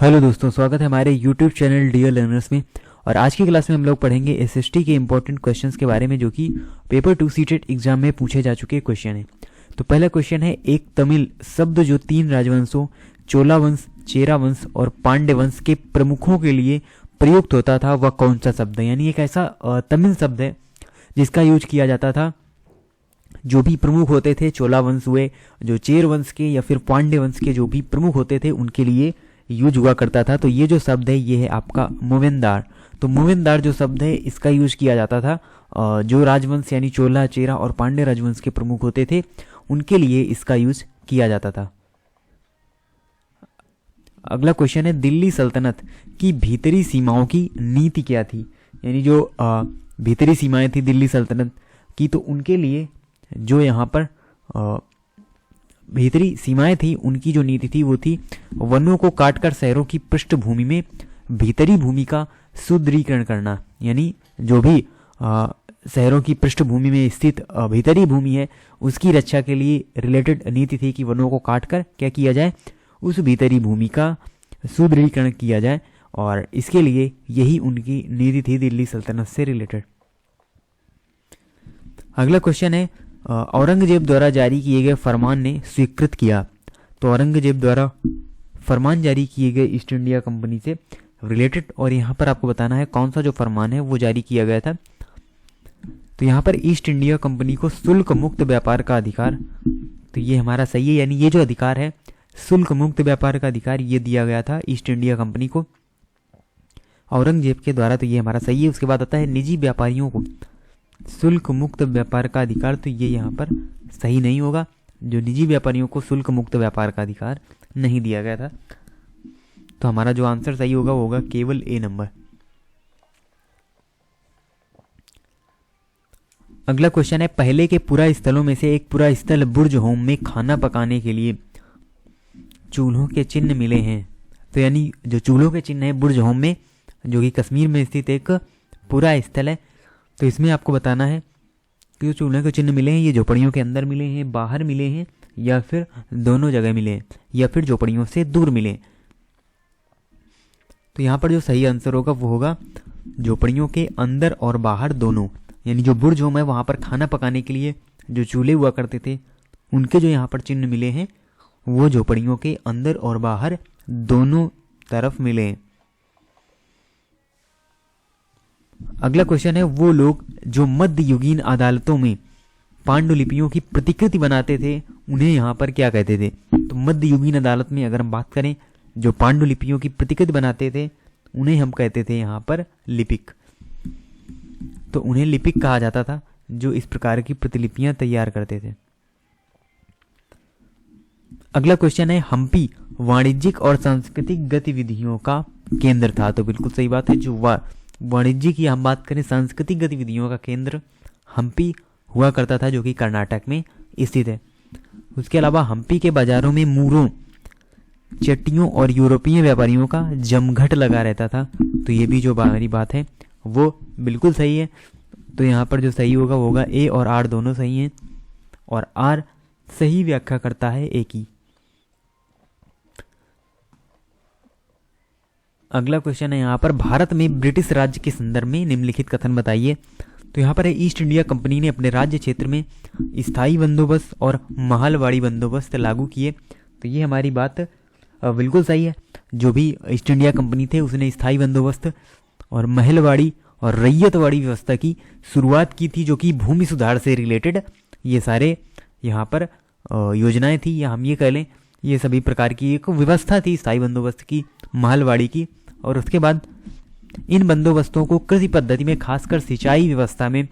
Hello दोस्तों, स्वागत है हमारे यूट्यूब चैनल डियर लर्नर्स में। और आज की क्लास में हम लोग पढ़ेंगे एसएसटी के इंपॉर्टेंट क्वेश्चंस के बारे में, जो कि पेपर 2 सीटेट एग्जाम में पूछे जा चुके क्वेश्चन है। तो पहला क्वेश्चन है, एक तमिल शब्द जो 3 राजवंशों चोला वंश, चेरा वंश और पांड्य वंश के प्रमुखों के लिए प्रयुक्त होता था, वह कौन सा शब्द है। यानी एक ऐसा तमिल शब्द है जिसका यूज किया जाता था जो भी प्रमुख होते थे, चोला वंश हुए, जो चेर वंश के या फिर पांड्य वंश के जो भी प्रमुख होते थे उनके लिए यूज हुआ करता था। तो ये जो शब्द है ये है आपका मूवेंदार। तो मूवेंदार जो शब्द है इसका यूज किया जाता था जो राजवंश यानी चोला, चेरा और पांड्य राजवंश के प्रमुख होते थे उनके लिए इसका यूज किया जाता था। अगला क्वेश्चन है, दिल्ली सल्तनत की भीतरी सीमाओं की नीति क्या थी। यानी जो भीतरी सीमाएं थी दिल्ली सल्तनत की, तो उनके लिए जो यहाँ पर भीतरी सीमाएं थी उनकी जो नीति थी वो थी वनों को काटकर शहरों की पृष्ठभूमि में भीतरी भूमि का सुदृढ़ीकरण करना। यानी जो भी शहरों की पृष्ठभूमि में स्थित भीतरी भूमि है उसकी रक्षा के लिए रिलेटेड नीति थी कि वनों को काटकर क्या किया जाए, उस भीतरी भूमि का सुदृढ़ीकरण किया जाए। और इसके लिए यही उनकी नीति थी दिल्ली सल्तनत से रिलेटेड। अगला क्वेश्चन है, औरंगजेब द्वारा जारी किए गए फरमान ने स्वीकृत किया। तो औरंगजेब द्वारा फरमान जारी किए गए ईस्ट इंडिया कंपनी से रिलेटेड, और यहाँ पर आपको बताना है कौन सा जो फरमान है वो जारी किया गया था। तो यहाँ पर ईस्ट इंडिया कंपनी को शुल्क मुक्त व्यापार का अधिकार, तो ये हमारा सही है। यानी ये जो अधिकार है शुल्क मुक्त व्यापार का अधिकार ये दिया गया था ईस्ट इंडिया कंपनी को औरंगजेब के द्वारा, तो ये हमारा सही है। उसके बाद आता है निजी व्यापारियों को शुल्क मुक्त व्यापार का अधिकार, तो ये यहाँ पर सही नहीं होगा। जो निजी व्यापारियों को शुल्क मुक्त व्यापार का अधिकार नहीं दिया गया था, तो हमारा जो आंसर सही होगा वो होगा केवल ए नंबर। अगला क्वेश्चन है, पहले के पुरा स्थलों में से एक पुरा स्थल बुर्ज होम में खाना पकाने के लिए चूल्हों के चिन्ह मिले हैं। तो यानी जो चूल्हों के चिन्ह है बुर्ज होम में, जो कि कश्मीर में स्थित एक पूरा स्थल है, तो इसमें आपको बताना है कि जो चूल्हे के चिन्ह मिले हैं ये झोपड़ियों के अंदर मिले हैं, बाहर मिले हैं, या फिर दोनों जगह मिले हैं, या फिर झोपड़ियों से दूर मिले। तो यहाँ पर जो सही आंसर होगा वो होगा झोपड़ियों के अंदर और बाहर दोनों। यानी जो बुर्ज होम है वहाँ पर खाना पकाने के लिए जो चूल्हे हुआ करते थे उनके जो यहाँ पर चिन्ह मिले हैं वो झोपड़ियों के अंदर और बाहर दोनों तरफ मिले हैं। अगला क्वेश्चन है, वो लोग जो मध्ययुगीन अदालतों में पांडुलिपियों की प्रतिकृति बनाते थे उन्हें यहाँ पर क्या कहते थे। तो मध्ययुगीन अदालत में अगर हम बात करें जो पांडुलिपियों की प्रतिकृति बनाते थे उन्हें हम कहते थे यहाँ पर लिपिक। तो उन्हें लिपिक कहा जाता था जो इस प्रकार की प्रतिलिपियां तैयार करते थे। अगला क्वेश्चन है, हम्पी वाणिज्यिक और सांस्कृतिक गतिविधियों का केंद्र था। तो बिल्कुल सही बात है, जो वाणिज्य की हम बात करें सांस्कृतिक गतिविधियों का केंद्र हम्पी हुआ करता था, जो कि कर्नाटक में स्थित है। उसके अलावा हम्पी के बाजारों में मूरों, चट्टियों और यूरोपीय व्यापारियों का जमघट लगा रहता था। तो ये भी जो हमारी बात है वो बिल्कुल सही है। तो यहाँ पर जो सही होगा वो होगा ए और आर दोनों सही हैं, और आर सही व्याख्या करता है ए की। अगला क्वेश्चन है यहाँ पर, भारत में ब्रिटिश राज्य के संदर्भ में निम्नलिखित कथन बताइए। तो यहाँ पर है, ईस्ट इंडिया कंपनी ने अपने राज्य क्षेत्र में स्थायी बंदोबस्त और महलवाड़ी बंदोबस्त लागू किए। तो ये हमारी बात बिल्कुल सही है। जो भी ईस्ट इंडिया कंपनी थे उसने स्थायी बंदोबस्त और महलवाड़ी और रैयतवाड़ी व्यवस्था की शुरुआत की थी, जो कि भूमि सुधार से रिलेटेड ये सारे यहाँ पर योजनाएं थी, या हम ये कह लें ये सभी प्रकार की एक व्यवस्था थी स्थायी बंदोबस्त की, महलवाड़ी की। और उसके बाद इन बंदोबस्तों को कृषि पद्धति में खासकर सिंचाई व्यवस्था में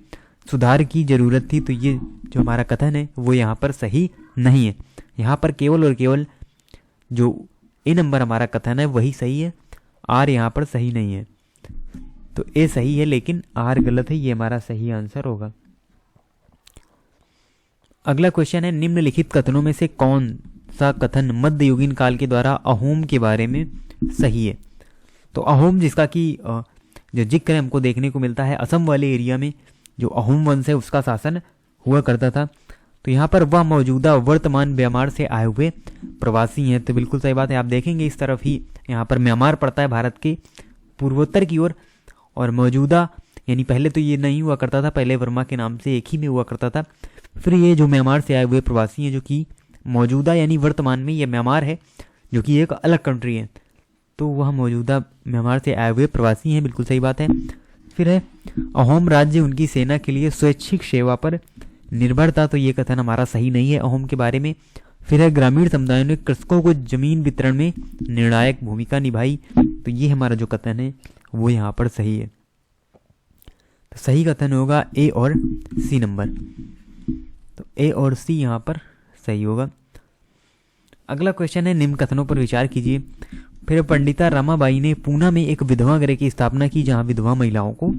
सुधार की जरूरत थी। तो ये जो हमारा कथन है वो यहाँ पर सही नहीं है। यहाँ पर केवल और केवल जो ए नंबर हमारा कथन है वही सही है, आर यहाँ पर सही नहीं है। तो ए सही है लेकिन आर गलत है, ये हमारा सही आंसर होगा। अगला क्वेश्चन है, निम्नलिखित कथनों में से कौन सा कथन मध्ययुगीन काल के द्वारा अहोम के बारे में सही है। तो अहोम जिसका कि जो जिक्र हमको देखने को मिलता है असम वाले एरिया में, जो अहोम वंश है उसका शासन हुआ करता था। तो यहाँ पर वह मौजूदा वर्तमान म्यांमार से आए हुए प्रवासी हैं। तो बिल्कुल सही बात है, आप देखेंगे इस तरफ ही यहाँ पर म्यांमार पड़ता है भारत के पूर्वोत्तर की ओर, और मौजूदा यानी पहले तो ये नहीं हुआ करता था, पहले वर्मा के नाम से एक ही में हुआ करता था। फिर ये जो म्यांमार से आए हुए प्रवासी हैं, जो कि मौजूदा यानी वर्तमान में ये म्यांमार है जो कि एक अलग कंट्री है, तो वह मौजूदा म्यांमार से आए हुए प्रवासी हैं, बिल्कुल सही बात है। फिर है अहोम राज्य उनकी सेना के लिए स्वैच्छिक सेवा पर निर्भर था, तो ये कथन हमारा सही नहीं है अहोम के बारे में। फिर है ग्रामीण समुदायों ने कृषकों को जमीन वितरण में निर्णायक भूमिका निभाई, तो ये हमारा जो कथन है वो यहाँ पर सही है। तो सही कथन होगा ए और सी नंबर, तो ए और सी यहाँ पर सही होगा। अगला क्वेश्चन है निम्न कथनों पर विचार कीजिए। फिर पंडिता रमाबाई ने पूना में एक विधवा गृह की स्थापना की जहां विधवा महिलाओं को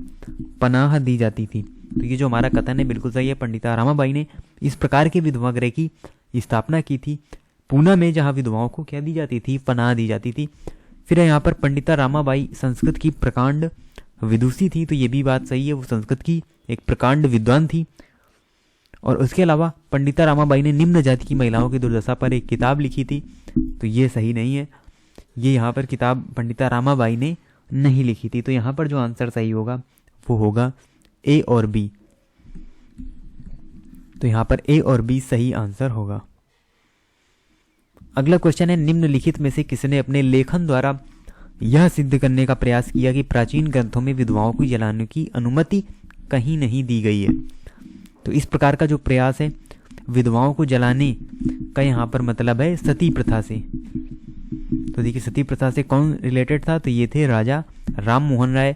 पनाह दी जाती थी, तो ये जो हमारा कथन है बिल्कुल सही है। पंडिता रमाबाई ने इस प्रकार के विधवा गृह की स्थापना की थी पूना में, जहां विधवाओं को क्या दी जाती थी, पनाह दी जाती थी। फिर यहाँ पर पंडिता रमाबाई संस्कृत की प्रकांड विदुषी थी, तो ये भी बात सही है, वो संस्कृत की एक प्रकांड विद्वान थी। और उसके अलावा पंडिता रमाबाई ने निम्न जाति की महिलाओं की दुर्दशा पर एक किताब लिखी थी, तो ये सही नहीं है, ये यहाँ पर किताब पंडिता रमाबाई ने नहीं लिखी थी। तो यहाँ पर जो आंसर सही होगा वो होगा ए और बी, तो यहाँ पर ए और बी सही आंसर होगा। अगला क्वेश्चन है निम्नलिखित में से किसने अपने लेखन द्वारा यह सिद्ध करने का प्रयास किया कि प्राचीन ग्रंथों में विधवाओं को जलाने की अनुमति कहीं नहीं दी गई है। तो इस प्रकार का जो प्रयास है विधवाओं को जलाने का, यहाँ पर मतलब है सती प्रथा से। तो देखिए सती प्रथा से कौन रिलेटेड था, तो ये थे राजा राम मोहन राय।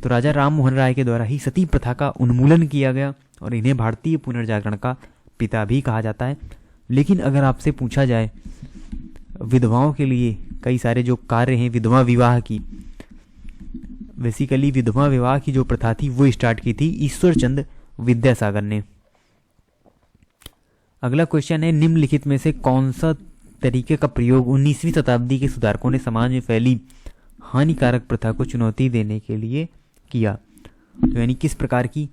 तो राजा राम मोहन राय के द्वारा ही सती प्रथा का उन्मूलन किया गया और इन्हें भारतीय पुनर्जागरण का पिता भी कहा जाता है। लेकिन अगर आपसे पूछा जाए विधवाओं के लिए कई सारे जो कार्य हैं विधवा विवाह की, बेसिकली विधवा विवाह की जो प्रथा थी वो स्टार्ट की थी ईश्वरचंद विद्यासागर ने। अगला क्वेश्चन है निम्नलिखित में से कौन सा तरीके का प्रयोग 19वीं शताब्दी के सुधारकों ने समाज में फैली हानिकारक प्रथा को चुनौती देने के लिए किया। तो यानी किस प्रकार की,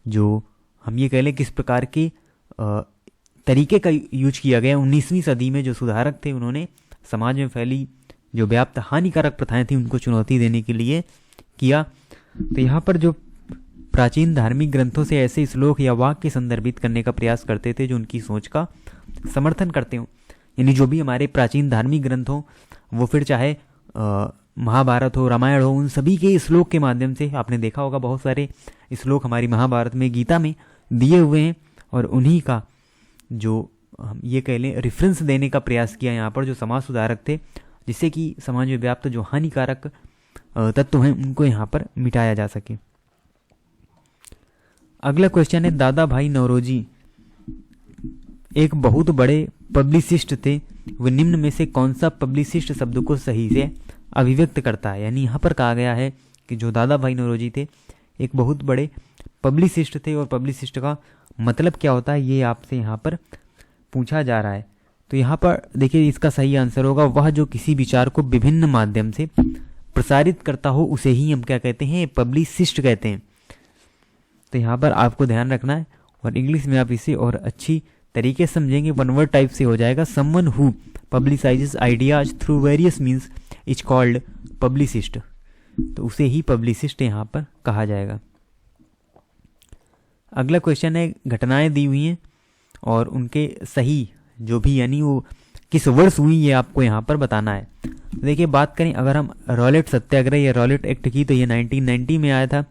जो हम ये कह लें किस प्रकार के तरीके का यूज किया गया 19वीं सदी में, जो सुधारक थे उन्होंने समाज में फैली जो व्याप्त हानिकारक प्रथाएं थी उनको चुनौती देने के लिए किया। तो यहाँ पर जो प्राचीन धार्मिक ग्रंथों से ऐसे श्लोक या वाक्य संदर्भित करने का प्रयास करते थे जो उनकी सोच का समर्थन करते हो, यानी जो भी हमारे प्राचीन धार्मिक ग्रंथ हो, वो फिर चाहे महाभारत हो, रामायण हो, उन सभी के श्लोक के माध्यम से आपने देखा होगा बहुत सारे श्लोक हमारी महाभारत में, गीता में दिए हुए हैं, और उन्हीं का जो हम ये कह लें रेफरेंस देने का प्रयास किया यहाँ पर जो समाज सुधारक थे, जिससे कि समाज में व्याप्त जो हानिकारक तत्व हैं उनको यहाँ पर मिटाया जा सके। अगला क्वेश्चन है दादा भाई नौरोजी एक बहुत बड़े पब्लिसिस्ट थे, वे निम्न में से कौन सा पब्लिसिस्ट शब्द को सही से अभिव्यक्त करता है। यानी यहाँ पर कहा गया है कि जो दादा भाई नौरोजी थे एक बहुत बड़े पब्लिसिस्ट थे, और पब्लिसिस्ट का मतलब क्या होता है ये आपसे यहाँ पर पूछा जा रहा है। तो यहाँ पर देखिए इसका सही आंसर होगा वह जो किसी विचार को विभिन्न माध्यम से प्रसारित करता हो उसे ही हम क्या कहते हैं, पब्लिसिस्ट कहते हैं। तो यहाँ पर आपको ध्यान रखना है, और इंग्लिश में आप इसे और अच्छी तरीके से समझेंगे, वन वर्ड टाइप से हो जाएगा। Someone who publicises ideas through various means is called publicist, तो उसे ही पब्लिसिस्ट यहाँ पर कहा जाएगा। अगला क्वेश्चन है घटनाएं दी हुई हैं और उनके सही जो भी यानी वो किस वर्ष हुई ये आपको यहाँ पर बताना है। तो देखिए बात करें अगर हम रॉलेट सत्याग्रह या रॉलेट एक्ट की, तो ये 1990 में आया था।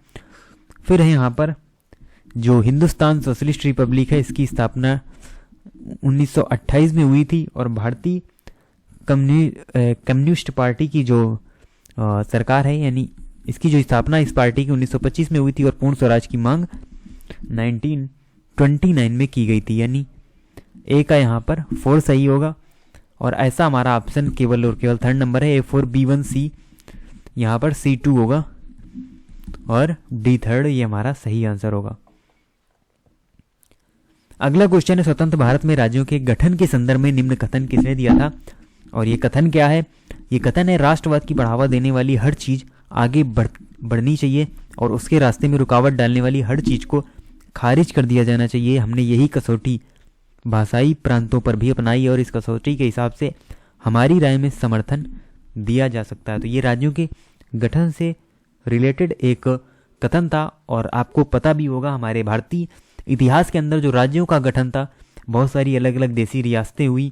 फिर है यहाँ पर जो हिंदुस्तान सोशलिस्ट रिपब्लिक है इसकी स्थापना 1928 में हुई थी, और भारतीय कम्युनिस्ट पार्टी की जो सरकार है यानी इसकी जो स्थापना इस पार्टी की 1925 में हुई थी, और पूर्ण स्वराज की मांग 1929 में की गई थी। यानी ए का यहाँ पर 4 सही होगा, और ऐसा हमारा ऑप्शन केवल और केवल थर्ड नंबर है A4 B1 C, यहाँ पर C2 होगा, और D थर्ड ये हमारा सही आंसर होगा। अगला क्वेश्चन है स्वतंत्र भारत में राज्यों के गठन के संदर्भ में निम्न कथन किसने दिया था, और ये कथन क्या है, ये कथन है राष्ट्रवाद की बढ़ावा देने वाली हर चीज आगे बढ़नी चाहिए और उसके रास्ते में रुकावट डालने वाली हर चीज को खारिज कर दिया जाना चाहिए। हमने यही कसौटी भाषाई प्रांतों पर भी अपनाई और इस कसौटी के हिसाब से हमारी राय में समर्थन दिया जा सकता है। तो ये राज्यों के गठन से रिलेटेड एक कथन था और आपको पता भी होगा हमारे भारतीय इतिहास के अंदर जो राज्यों का गठन था, बहुत सारी अलग अलग देसी रियासतें हुई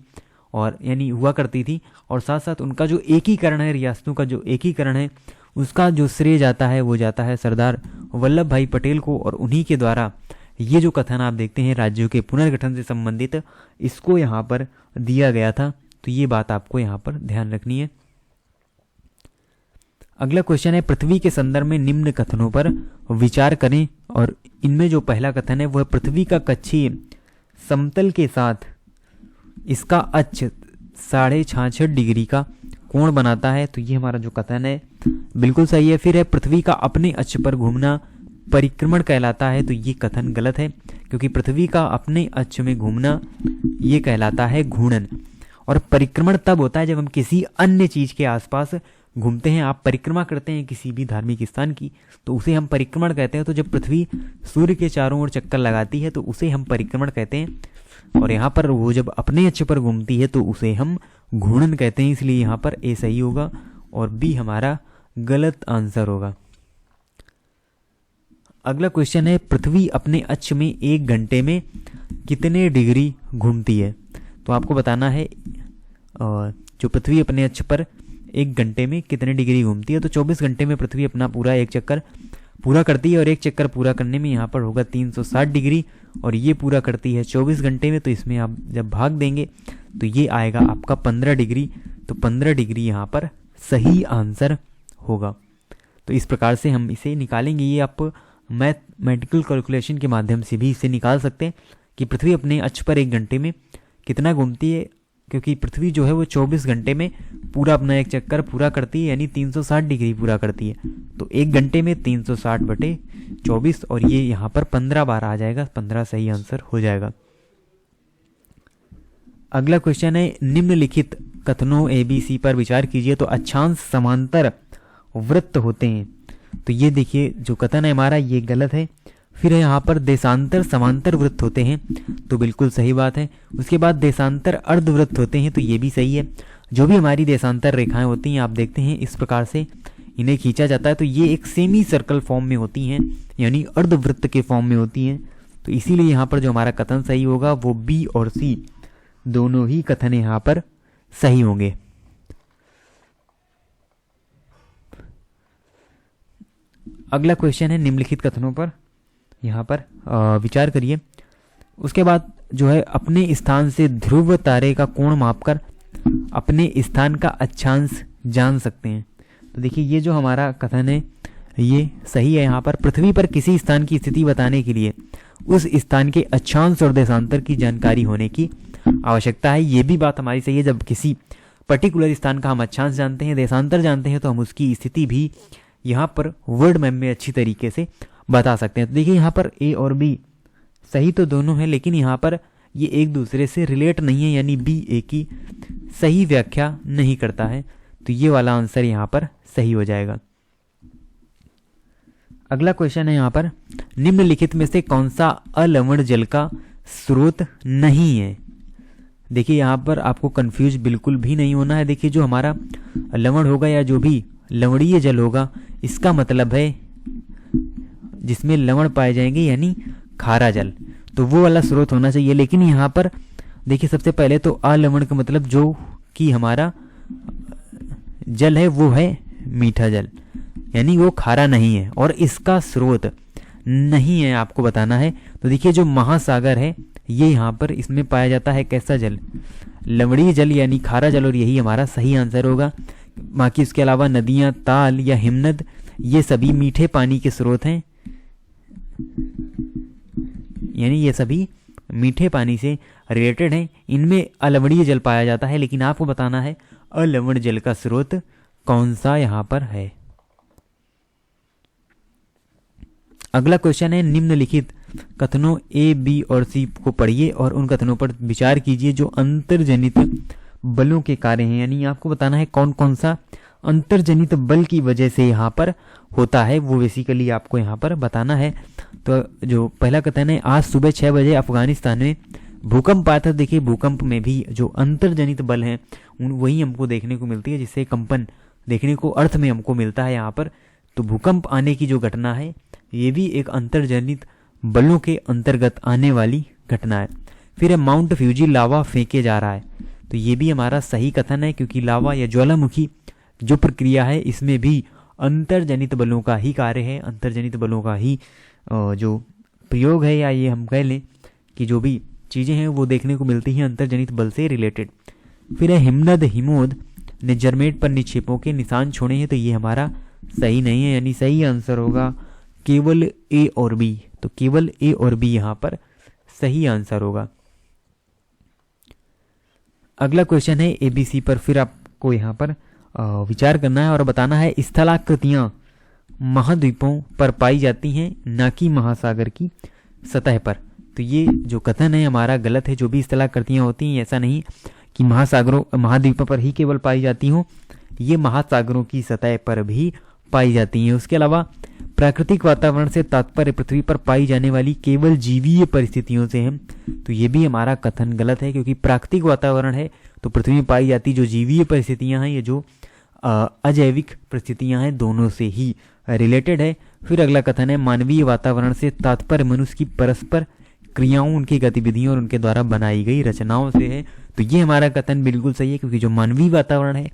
और यानी हुआ करती थी, और साथ साथ उनका जो एकीकरण है, रियासतों का जो एकीकरण है, उसका जो श्रेय जाता है वो जाता है सरदार वल्लभ भाई पटेल को। और उन्हीं के द्वारा ये जो कथन आप देखते हैं राज्यों के पुनर्गठन से संबंधित, इसको यहाँ पर दिया गया था। तो ये बात आपको यहाँ पर ध्यान रखनी है। अगला क्वेश्चन है, पृथ्वी के संदर्भ में निम्न कथनों पर विचार करें। और इनमें जो पहला कथन है वह पृथ्वी का कक्षीय समतल के साथ इसका अक्ष 66.5 डिग्री का कोण बनाता है। तो ये हमारा जो कथन है बिल्कुल सही है। फिर है, पृथ्वी का अपने अक्ष पर घूमना परिक्रमण कहलाता है। तो ये कथन गलत है, क्योंकि पृथ्वी का अपने अक्ष में घूमना ये कहलाता है घूर्णन, और परिक्रमण तब होता है जब हम किसी अन्य चीज के आसपास घूमते हैं। आप परिक्रमा करते हैं किसी भी धार्मिक स्थान की, तो उसे हम परिक्रमण कहते हैं। तो जब पृथ्वी सूर्य के चारों ओर चक्कर लगाती है तो उसे हम परिक्रमण कहते हैं, और यहाँ पर वो जब अपने अक्ष पर घूमती है तो उसे हम घूर्णन कहते हैं। इसलिए यहाँ पर ए सही होगा और बी हमारा गलत आंसर होगा। अगला क्वेश्चन है, पृथ्वी अपने अक्ष में 1 घंटे में कितने डिग्री घूमती है। तो आपको बताना है जो पृथ्वी अपने अक्ष पर 1 घंटे में कितने डिग्री घूमती है। तो 24 घंटे में पृथ्वी अपना पूरा एक चक्कर पूरा करती है, और एक चक्कर पूरा करने में यहाँ पर होगा 360 डिग्री, और ये पूरा करती है 24 घंटे में। तो इसमें आप जब भाग देंगे तो ये आएगा आपका 15 डिग्री। तो 15 डिग्री यहाँ पर सही आंसर होगा। तो इस प्रकार से हम इसे निकालेंगे। ये आप मैथमेटिकल कैलकुलेशन के माध्यम से भी इसे निकाल सकते हैं कि पृथ्वी अपने अक्ष पर 1 घंटे में कितना घूमती है, क्योंकि पृथ्वी जो है वो 24 घंटे में पूरा अपना एक चक्कर पूरा करती है, यानी 360 डिग्री पूरा करती है। तो 1 घंटे में 360/24, और ये यहाँ पर 15 बार आ जाएगा। 15 सही आंसर हो जाएगा। अगला क्वेश्चन है, निम्नलिखित कथनों ABC पर विचार कीजिए। तो अक्षांश समांतर वृत्त होते हैं। तो ये देखिए जो कथन है हमारा ये गलत है। फिर यहाँ पर देशांतर समांतर वृत्त होते हैं, तो बिल्कुल सही बात है। उसके बाद देशांतर अर्धवृत्त होते हैं, तो ये भी सही है। जो भी हमारी देशांतर रेखाएं होती हैं आप देखते हैं इस प्रकार से इन्हें खींचा जाता है, तो ये एक सेमी सर्कल फॉर्म में होती हैं, यानी अर्धवृत्त के फॉर्म में होती हैं। तो इसीलिए यहाँ पर जो हमारा कथन सही होगा वो बी और सी दोनों ही कथन यहाँ पर सही होंगे। अगला क्वेश्चन है, निम्नलिखित कथनों पर यहाँ पर विचार करिए। उसके बाद जो है, अपने स्थान से ध्रुव तारे का कोण मापकर अपने स्थान का अक्षांश जान सकते हैं। तो देखिए ये जो हमारा कथन है ये सही है। यहाँ पर पृथ्वी पर किसी स्थान की स्थिति बताने के लिए उस स्थान के अक्षांश और देशांतर की जानकारी होने की आवश्यकता है। ये भी बात हमारी सही है। जब किसी पर्टिकुलर स्थान का हम अक्षांश जानते हैं, देशांतर जानते हैं, तो हम उसकी स्थिति भी यहाँ पर वर्ड मैप में अच्छी तरीके से बता सकते हैं। तो देखिए यहाँ पर ए और बी सही तो दोनों है, लेकिन यहाँ पर ये एक दूसरे से रिलेट नहीं है, यानी बी ए की सही व्याख्या नहीं करता है। तो ये वाला आंसर यहाँ पर सही हो जाएगा। अगला क्वेश्चन है यहाँ पर, निम्नलिखित में से कौन सा अलवण जल का स्रोत नहीं है। देखिए यहाँ पर आपको कंफ्यूज बिल्कुल भी नहीं होना है। देखिए जो हमारा लवण होगा या जो भी लवणीय जल होगा, इसका मतलब है जिसमें लवण पाए जाएंगे, यानी खारा जल, तो वो वाला स्रोत होना चाहिए। लेकिन यहाँ पर देखिए सबसे पहले तो अलवण का मतलब जो कि हमारा जल है वो है मीठा जल, यानी वो खारा नहीं है, और इसका स्रोत नहीं है आपको बताना है। तो देखिए जो महासागर है ये यहाँ पर इसमें पाया जाता है कैसा जल, लवणीय जल यानी खारा जल, और यही हमारा सही आंसर होगा। बाकी इसके अलावा नदियां, ताल या हिमनद ये सभी मीठे पानी के स्रोत हैं, यानी ये सभी मीठे पानी से रिलेटेड हैं। इनमें अलवणीय जल पाया जाता है, लेकिन आपको बताना है अलवण जल का स्रोत कौन सा यहाँ पर है। अगला क्वेश्चन है, निम्नलिखित कथनों ए, बी और सी को पढ़िए और उन कथनों पर विचार कीजिए जो अंतर्जनित बलों के कार्य हैं। यानी आपको बताना है कौन कौन सा अंतर्जनित बल की वजह से यहाँ पर होता है, वो बेसिकली आपको यहाँ पर बताना है। तो जो पहला कथन है, आज सुबह 6 बजे अफगानिस्तान में भूकंप आया था। देखिए भूकंप में भी जो अंतर्जनित बल हैं वही हमको देखने को मिलती है, जिससे कंपन देखने को अर्थ में हमको मिलता है यहाँ पर। तो भूकंप आने की जो घटना है ये भी एक अंतर्जनित बलों के अंतर्गत आने वाली घटना है। फिर है माउंट फ्यूजी लावा फेंके जा रहा है, तो ये भी हमारा सही कथन है, क्योंकि लावा या ज्वालामुखी जो प्रक्रिया है इसमें भी अंतर्जनित बलों का ही कार्य है, अंतर्जनित बलों का ही जो प्रयोग है, या ये हम कह लें कि जो भी चीज़ें हैं वो देखने को मिलती हैं अंतर्जनित बल से रिलेटेड। फिर है हिमनद हिमोद ने जरमेट पर निक्षेपों के निशान छोड़े हैं, तो ये हमारा सही नहीं है, यानी सही आंसर होगा केवल ए और बी। तो केवल ए और बी यहाँ पर सही आंसर होगा। अगला क्वेश्चन है एबीसी पर, फिर आपको यहाँ पर विचार करना है और बताना है स्थलाकृतियां महाद्वीपों पर पाई जाती हैं, ना कि महासागर की सतह पर। तो ये जो कथन है हमारा गलत है। जो भी स्थलाकृतियां होती हैं ऐसा नहीं कि महाद्वीपों पर ही केवल पाई जाती हों, ये महासागरों की सतह पर भी पाई जाती हैं। उसके अलावा प्राकृतिक वातावरण से तात्पर्य पृथ्वी पर पाई जाने वाली केवल जीवीय परिस्थितियों से है, तो ये भी हमारा कथन गलत है, क्योंकि प्राकृतिक वातावरण है तो पृथ्वी में पाई जाती जो जीवीय परिस्थितियां हैं, ये जो अजैविक परिस्थितियां हैं, दोनों से ही रिलेटेड है। फिर अगला कथन है मानवीय वातावरण से तात्पर्य मनुष्य की परस्पर क्रियाओं, उनकी गतिविधियों और उनके द्वारा बनाई गई रचनाओं से है। तो ये हमारा कथन बिल्कुल सही है, क्योंकि जो मानवीय वातावरण है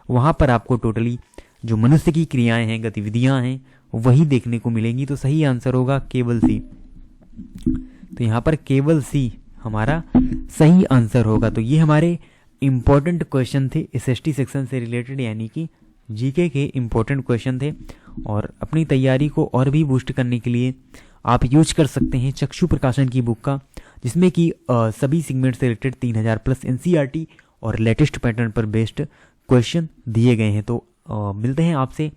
वहाँ पर आपको टोटली जो मनुष्य की क्रियाएं हैं, गतिविधियां हैं, वही देखने को मिलेंगी। तो सही आंसर होगा केवल सी। तो यहाँ पर केवल सी हमारा सही आंसर होगा। तो ये हमारे इम्पोर्टेंट क्वेश्चन थे एसएसटी सेक्शन से रिलेटेड, यानी कि जीके के इम्पोर्टेंट क्वेश्चन थे। और अपनी तैयारी को और भी बूस्ट करने के लिए आप यूज कर सकते हैं चक्षु प्रकाशन की बुक का, जिसमें कि सभी सेगमेंट से रिलेटेड 3000 प्लस एनसीईआरटी और लेटेस्ट पैटर्न पर बेस्ड क्वेश्चन दिए गए हैं। तो मिलते हैं आपसे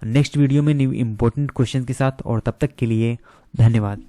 नेक्स्ट वीडियो में न्यू इम्पोर्टेंट क्वेश्चन के साथ, और तब तक के लिए धन्यवाद।